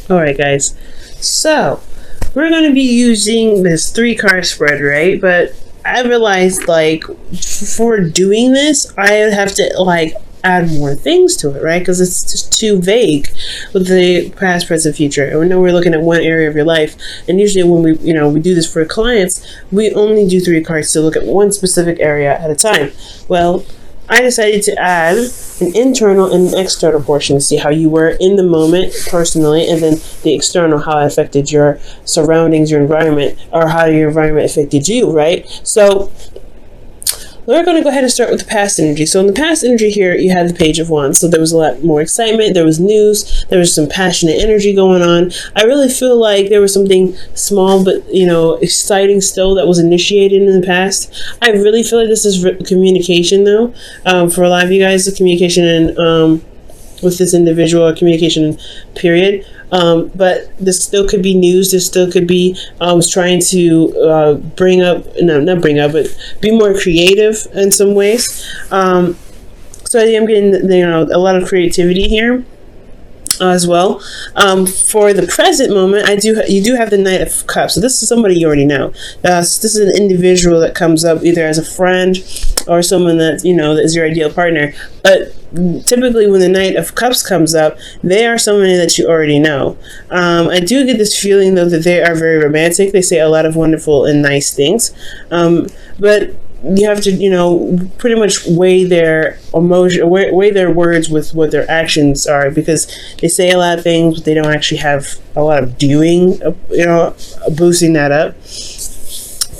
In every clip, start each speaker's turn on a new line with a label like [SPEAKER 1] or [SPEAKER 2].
[SPEAKER 1] All right, guys. So we're going to be using this 3-card spread, right? But I realized, like, for doing this, I have to, like, add more things to it, right? Because it's just too vague with the past, present, future. And we know we're looking at one area of your life. And usually when we do this for clients, we only do 3 cards to look at one specific area at a time. Well, I decided to add an internal and an external portion to see how you were in the moment personally, and then the external, how it affected your surroundings, your environment, or how your environment affected you, right? So we're going to go ahead and start with the past energy. So in the past energy here, you had the Page of Wands. So there was a lot more excitement. There was news. There was some passionate energy going on. I really feel like there was something small but, exciting still that was initiated in the past. I really feel like this is communication, though. For a lot of you guys, the communication and with this individual, communication period. But this still could be news. This still could be trying to not bring up, but be more creative in some ways. So I am getting a lot of creativity here as well. For the present moment, you do have the Knight of Cups. So this is somebody you already know. So this is an individual that comes up either as a friend or someone that that is your ideal partner. But typically when the Knight of Cups comes up, they are somebody that you already know. I do get this feeling though that they are very romantic. They say a lot of wonderful and nice things. But you have to, pretty much weigh their emotion, weigh their words with what their actions are, because they say a lot of things, but they don't actually have a lot of doing, boosting that up.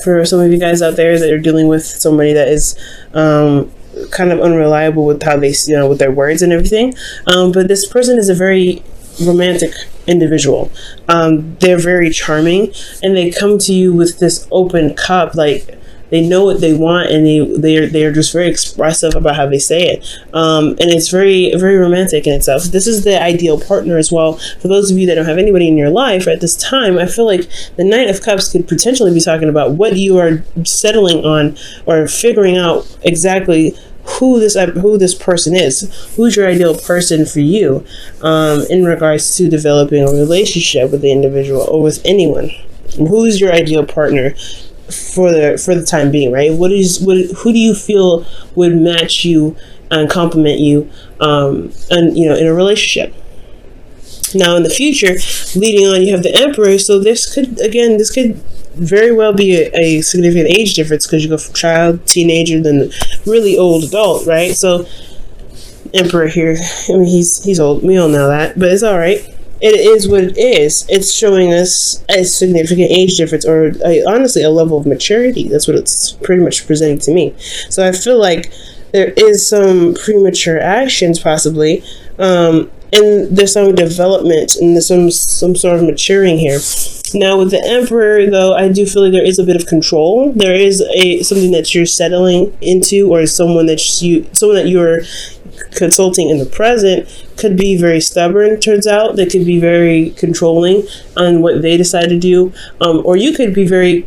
[SPEAKER 1] For some of you guys out there that are dealing with somebody that is kind of unreliable with how they, with their words and everything. But this person is a very romantic individual. They're very charming, and they come to you with this open cup, like, they know what they want, and they're just very expressive about how they say it. And it's very, very romantic in itself. This is the ideal partner as well. For those of you that don't have anybody in your life at this time, I feel like the Knight of Cups could potentially be talking about what you are settling on or figuring out exactly who this person is, who's your ideal person for you, in regards to developing a relationship with the individual or with anyone. Who's your ideal partner for the time being, right? Who do you feel would match you and complement you, and in a relationship? Now in the future, leading on, you have the Emperor. So this could very well be a significant age difference, because you go from child, teenager, then really old adult, right? So Emperor here, I mean, he's old. We all know that, but it's all right. It is what it is. It's showing us a significant age difference, or honestly a level of maturity. That's what it's pretty much presenting to me. So I feel like there is some premature actions possibly, and there's some development and there's some sort of maturing here. Now with the Emperor, though, I do feel like there is a bit of control. There is something that you're settling into, or someone that you're consulting in the present could be very stubborn. Turns out they could be very controlling on what they decide to do, or you could be very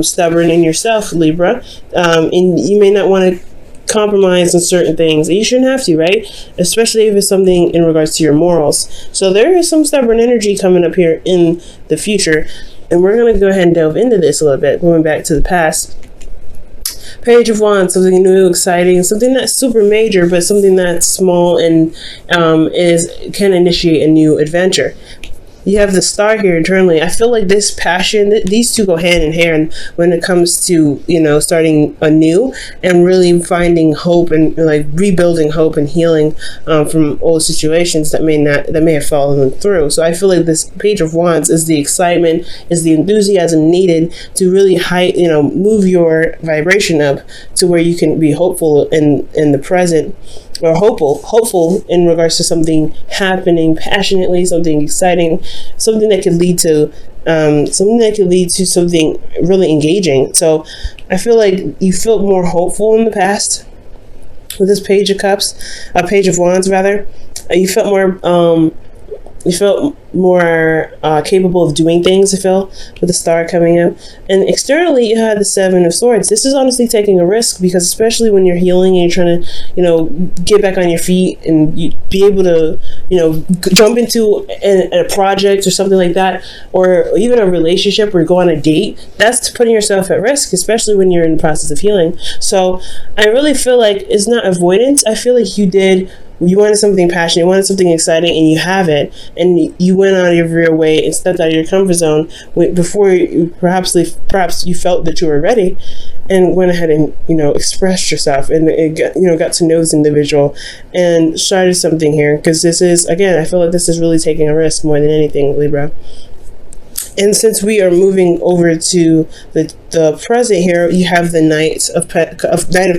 [SPEAKER 1] stubborn in yourself, Libra, and you may not want to compromise on certain things. You shouldn't have to, right? Especially if it's something in regards to your morals. So there is some stubborn energy coming up here in the future, and we're going to go ahead and delve into this a little bit, going back to the past. Page of Wands, something new, exciting, something not super major, but something that's small and can initiate a new adventure. You have the Star here internally. I feel like this passion, these two go hand in hand when it comes to, starting anew and really finding hope and like rebuilding hope and healing from old situations that may have fallen through. So I feel like this Page of Wands is the excitement, is the enthusiasm needed to really move your vibration up to where you can be hopeful in the present, or hopeful in regards to something happening passionately, something exciting, something that could lead to something really engaging. So I feel like you felt more hopeful in the past with this Page of Wands rather. You felt more you felt more capable of doing things, I feel, with the star coming up. And externally, you had the Seven of Swords. This is honestly taking a risk, because especially when you're healing and you're trying to, get back on your feet and you be able to, jump into a project or something like that, or even a relationship or go on a date, that's putting yourself at risk, especially when you're in the process of healing. So I really feel like it's not avoidance. I feel like you wanted something passionate, you wanted something exciting, and you have it, and you went out of your way and stepped out of your comfort zone before perhaps you felt that you were ready, and went ahead and expressed yourself and got to know this individual and started something here. Because this is, again, I feel like this is really taking a risk more than anything, Libra. And since we are moving over to the present here, you have the Knight of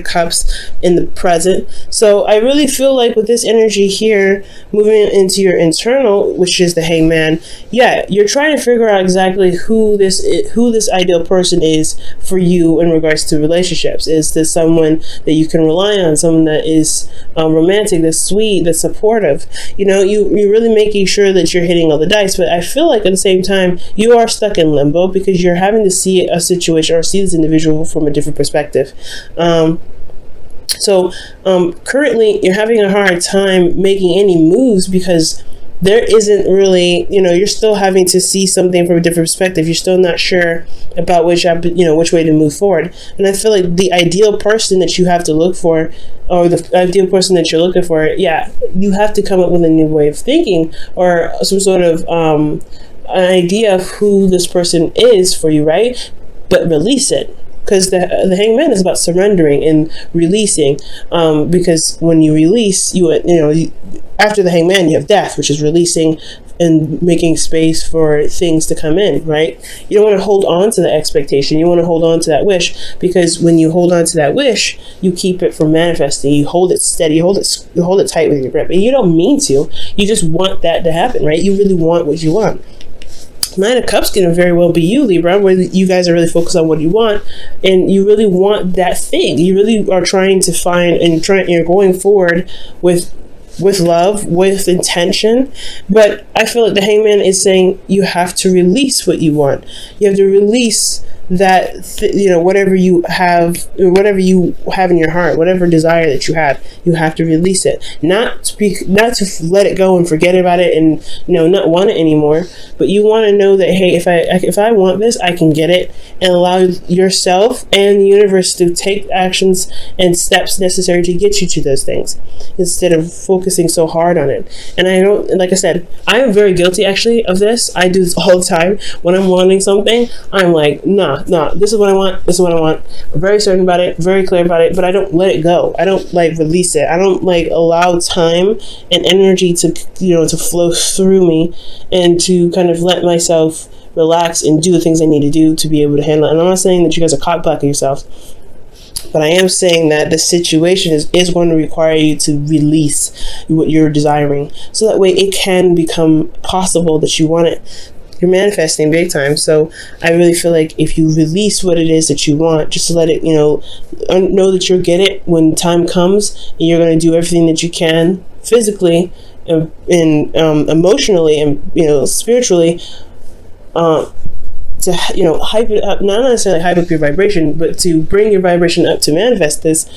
[SPEAKER 1] Cups in the present. So I really feel like with this energy here, moving into your internal, which is the Hangman, yeah, you're trying to figure out exactly who this ideal person is for you in regards to relationships. Is this someone that you can rely on, someone that is romantic, that's sweet, that's supportive? You're really making sure that you're hitting all the dice. But I feel like at the same time, you are stuck in limbo, because you're having to see a situation or see this individual from a different perspective. So currently you're having a hard time making any moves, because there isn't really, you're still having to see something from a different perspective. You're still not sure about which way to move forward. And I feel like the ideal person that you have to look for, or the ideal person that you're looking for, yeah, you have to come up with a new way of thinking, or some sort of an idea of who this person is for you, right? But release it, because the Hangman is about surrendering and releasing. Because when you release, after the Hangman, you have Death, which is releasing and making space for things to come in, right? You don't want to hold on to the expectation. You want to hold on to that wish, because when you hold on to that wish, you keep it from manifesting. You hold it steady. You hold it tight with your grip, and you don't mean to. You just want that to happen, right? You really want what you want. Nine of Cups can very well be you, Libra, where you guys are really focused on what you want, and you really want that thing. You really are trying to find, and you're going forward with love, with intention. But I feel like the Hangman is saying you have to release what you want. You have to release that whatever you have in your heart, whatever desire that you have to release it. Not to let it go and forget about it and not want it anymore, but you want to know that, hey, if I want this, I can get it, and allow yourself and the universe to take actions and steps necessary to get you to those things, instead of focusing so hard on it. And I don't, like I said, I am very guilty actually of this. I do this all the time. When I'm wanting something, I'm like, nah, this is what I want. This is what I want. I'm very certain about it, very clear about it, but I don't let it go. I don't release it. I don't allow time and energy to to flow through me, and to kind of let myself relax and do the things I need to do to be able to handle it. And I'm not saying that you guys are cock blocking yourself, but I am saying that the situation is going to require you to release what you're desiring, so that way it can become possible that you want it. You're manifesting big time. So I really feel like if you release what it is that you want, just to let it, know that you'll get it when time comes, and you're going to do everything that you can physically and emotionally and spiritually to hype it up, not necessarily hype up your vibration, but to bring your vibration up to manifest this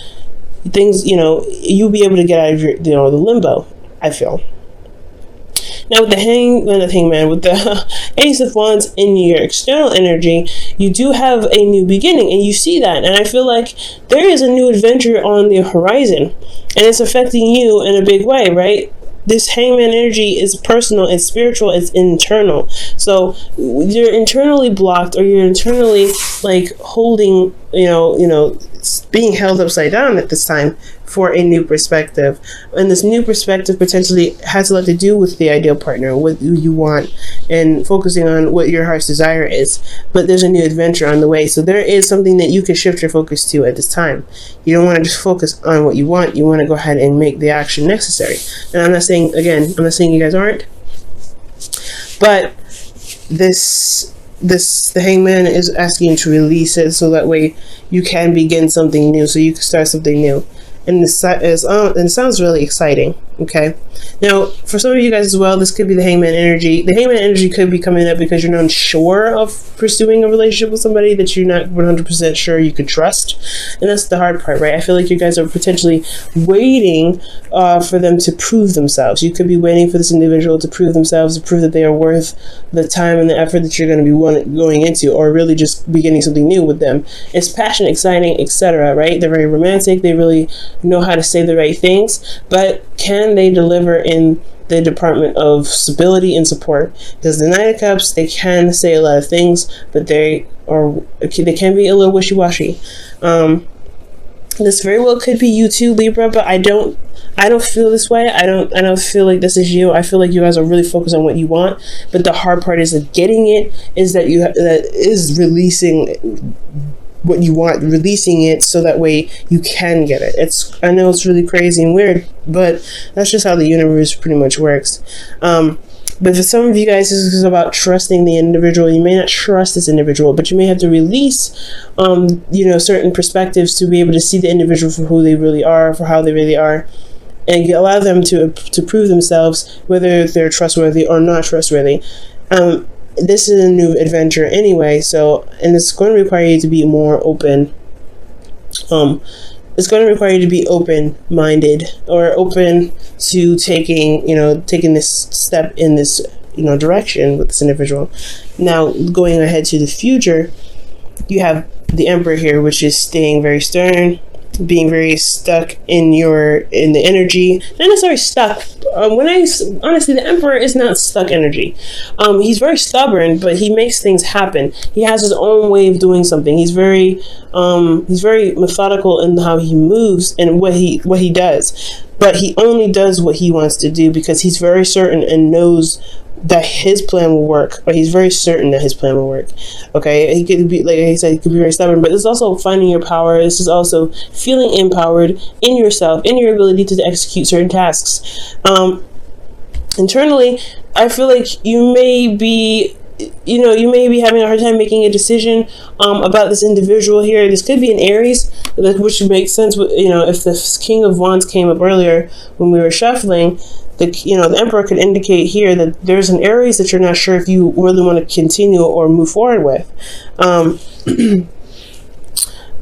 [SPEAKER 1] things. You'll be able to get out of your the limbo, I feel. Now with the Hangman, with the Ace of Wands in your external energy, you do have a new beginning, and you see that. And I feel like there is a new adventure on the horizon, and it's affecting you in a big way, right? This Hangman energy is personal, it's spiritual, it's internal. So you're internally blocked, or you're internally holding, being held upside down at this time for a new perspective. And this new perspective potentially has a lot to do with the ideal partner, what you want, and focusing on what your heart's desire is. But there's a new adventure on the way. So there is something that you can shift your focus to at this time. You don't want to just focus on what you want. You want to go ahead and make the action necessary. And I'm not saying you guys aren't. But the Hangman is asking you to release it, so that way you can begin something new, so you can start something new. And it sounds really exciting. Okay. Now, for some of you guys as well, this could be the hangman energy. The hangman energy could be coming up because you're not sure of pursuing a relationship with somebody that you're not 100% sure you could trust. And that's the hard part, right? I feel like you guys are potentially waiting for them to prove themselves. You could be waiting for this individual to prove themselves, to prove that they are worth the time and the effort that you're going to be going into, or really just beginning something new with them. It's passionate, exciting, etc., right? They're very romantic. They really know how to say the right things, but can they deliver in the department of stability and support? Because the Knight of Cups, they can say a lot of things, but they can be a little wishy-washy. This very well could be you too, Libra, but I don't feel this way. I don't feel like this is you. I feel like you guys are really focused on what you want, but the hard part is that getting it is that is releasing what you want, releasing it so that way you can get it. I know it's really crazy and weird, but that's just how the universe pretty much works. But for some of you guys, this is about trusting the individual. You may not trust this individual, but you may have to release, certain perspectives to be able to see the individual for who they really are, for how they really are, and allow them to prove themselves, whether they're trustworthy or not trustworthy. This is a new adventure anyway, and it's going to require you to be more open. It's going to require you to be open-minded, or open to taking this step in this, direction with this individual. Now, going ahead to the future, you have the Emperor here, which is staying very stern, being very stuck in the energy. Not necessarily stuck. Honestly, the Emperor is not stuck energy. He's very stubborn, but he makes things happen. He has his own way of doing something. He's very methodical in how he moves and what he does. But he only does what he wants to do because he's very certain and knows that his plan will work, or he's very certain that his plan will work. Okay, he could be, like I said, he could be very stubborn, but this is also finding your power. This is also feeling empowered in yourself, in your ability to execute certain tasks. Internally, I feel like you may be having a hard time making a decision about this individual here. This could be an Aries, which makes sense. If the King of Wands came up earlier when we were shuffling, the Emperor could indicate here that there's an Aries that you're not sure if you really want to continue or move forward with. And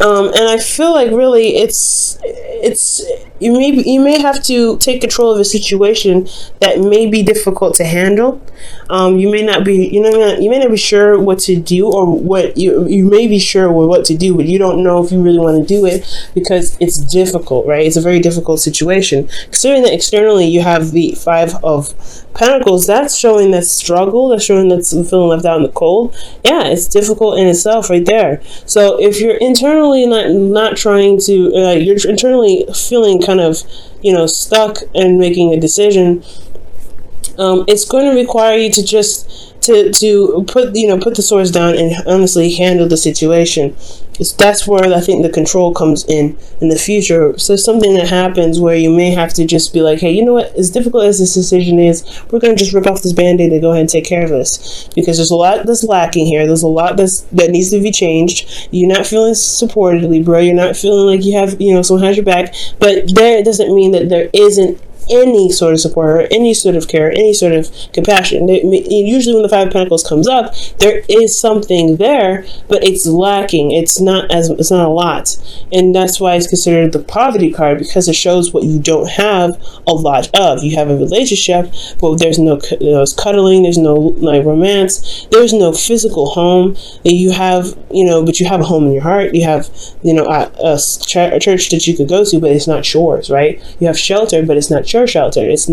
[SPEAKER 1] I feel like really you may have to take control of a situation that may be difficult to handle. You may not be sure what to do, or what you may be sure what to do, but you don't know if you really want to do it because it's difficult, right? It's a very difficult situation. Considering that externally you have the Five of Pentacles, that's showing that struggle, that's showing that's feeling left out in the cold. Yeah, it's difficult in itself right there. So if you're internally not trying to, you're internally feeling kind of, stuck and making a decision, it's going to require you to just to put the swords down and honestly handle the situation. That's where I think the control comes in the future. So something that happens where you may have to just be like, hey, you know what, as difficult as this decision is, we're going to just rip off this band-aid and go ahead and take care of this, because there's a lot that's lacking here. There's a lot that needs to be changed. You're not feeling supported, Libra. You're not feeling like you have someone has your back, but there doesn't mean that there isn't any sort of support or any sort of care, any sort of compassion. Usually when the Five of Pentacles comes up, there is something there, but it's lacking. It's not a lot, and that's why it's considered the poverty card, because it shows what you don't have a lot of. You have a relationship, but there's no cuddling, there's no romance, there's no physical home. You have but you have a home in your heart. You have a church that you could go to, but it's not yours, right? You have shelter, but it's not your shelter. It's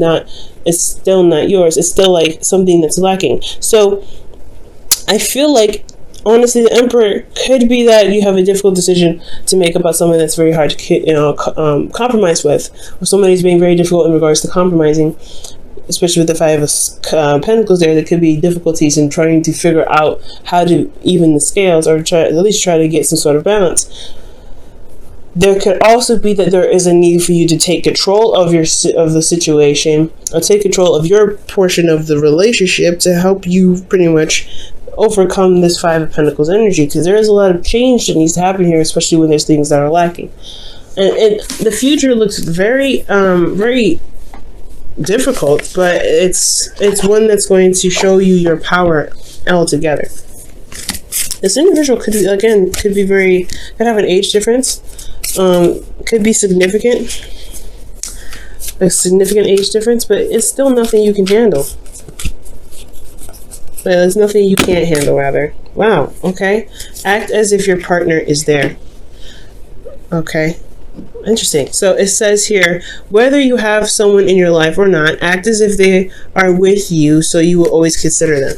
[SPEAKER 1] still not yours. It's still like something that's lacking. So I feel like honestly the Emperor could be that you have a difficult decision to make about someone that's very hard to compromise with, or somebody's being very difficult in regards to compromising, especially with the Five of Pentacles there. There could be difficulties in trying to figure out how to even the scales, or at least try to get some sort of balance. There could also be that there is a need for you to take control of the situation, or take control of your portion of the relationship to help you pretty much overcome this Five of Pentacles energy, because there is a lot of change that needs to happen here, especially when there's things that are lacking. And the future looks very, very difficult, but it's one that's going to show you your power altogether. This individual could have an age difference, could be a significant age difference, but it's still nothing you can handle. There's nothing you can't handle, rather. Wow, okay. Act as if your partner is there. Okay. Interesting. So it says here, whether you have someone in your life or not, act as if they are with you, so you will always consider them.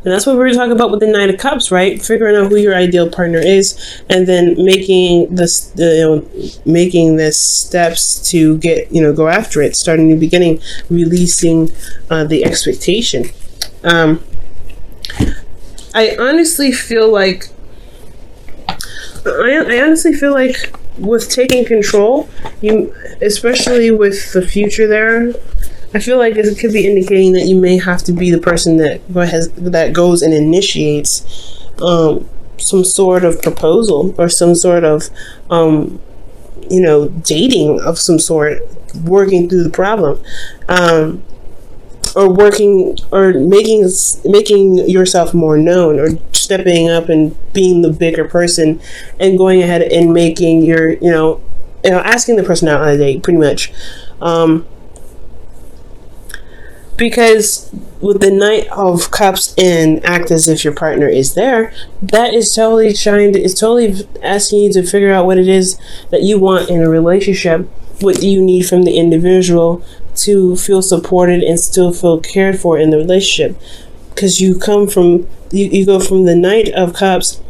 [SPEAKER 1] And that's what we're talking about with the Knight of Cups, right? Figuring out who your ideal partner is, and then making the steps to go after it, start a new beginning, releasing the expectation. I honestly feel like with taking control, especially with the future there, I feel like it could be indicating that you may have to be the person that goes and initiates some sort of proposal, or some sort of dating of some sort, working through the problem, or making yourself more known, or stepping up and being the bigger person and going ahead and making your asking the person out on a date, pretty much. Because with the Knight of Cups and act as if your partner is there, that is totally asking you to figure out what it is that you want in a relationship. What do you need from the individual to feel supported and still feel cared for in the relationship? Because you go from the Knight of Cups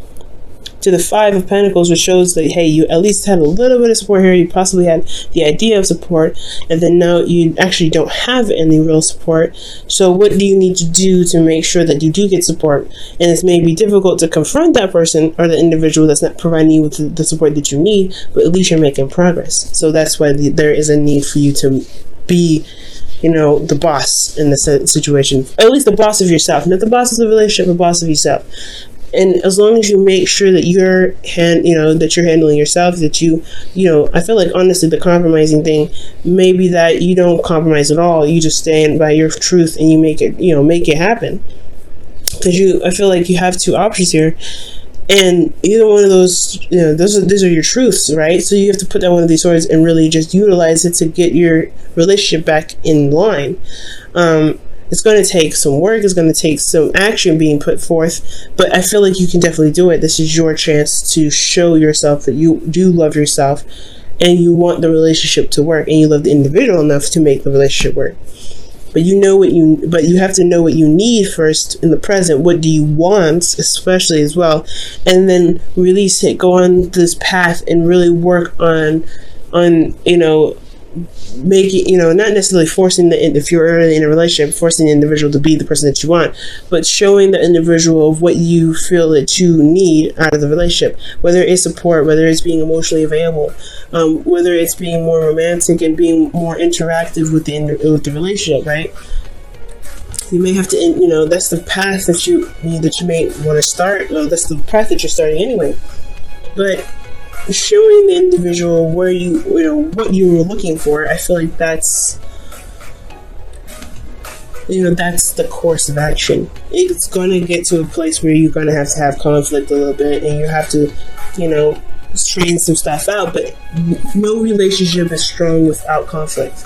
[SPEAKER 1] to the Five of Pentacles, which shows that, hey, you at least had a little bit of support here. You possibly had the idea of support, and then now you actually don't have any real support. So what do you need to do to make sure that you do get support? And it's maybe difficult to confront that person or the individual that's not providing you with the support that you need, but at least you're making progress. So that's why there is a need for you to be the boss in the situation. At least the boss of yourself, not the boss of the relationship, the boss of yourself. And as long as you make sure that you're handling yourself, that I feel like, honestly, the compromising thing, maybe that you don't compromise at all. You just stand by your truth and you make it happen. Because I feel like you have two options here, and either one of those, those are your truths, right? So you have to put down one of these swords and really just utilize it to get your relationship back in line. It's going to take some work. It's going to take some action being put forth, but I feel like you can definitely do it. This is your chance to show yourself that you do love yourself, and you want the relationship to work, and you love the individual enough to make the relationship work. But you have to know what you need first in the present. What do you want, especially, as well, and then release it. Go on this path and really work on making, not necessarily forcing if you're already in a relationship, forcing the individual to be the person that you want, but showing the individual of what you feel that you need out of the relationship, whether it's support, whether it's being emotionally available, whether it's being more romantic and being more interactive with the relationship, right? You may have to, that's the path that you may want to start. Well, that's the path that you're starting anyway, but showing the individual where what you were looking for, I feel like that's the course of action. It's going to get to a place where you're going to have conflict a little bit, and you have to train some stuff out, but no relationship is strong without conflict.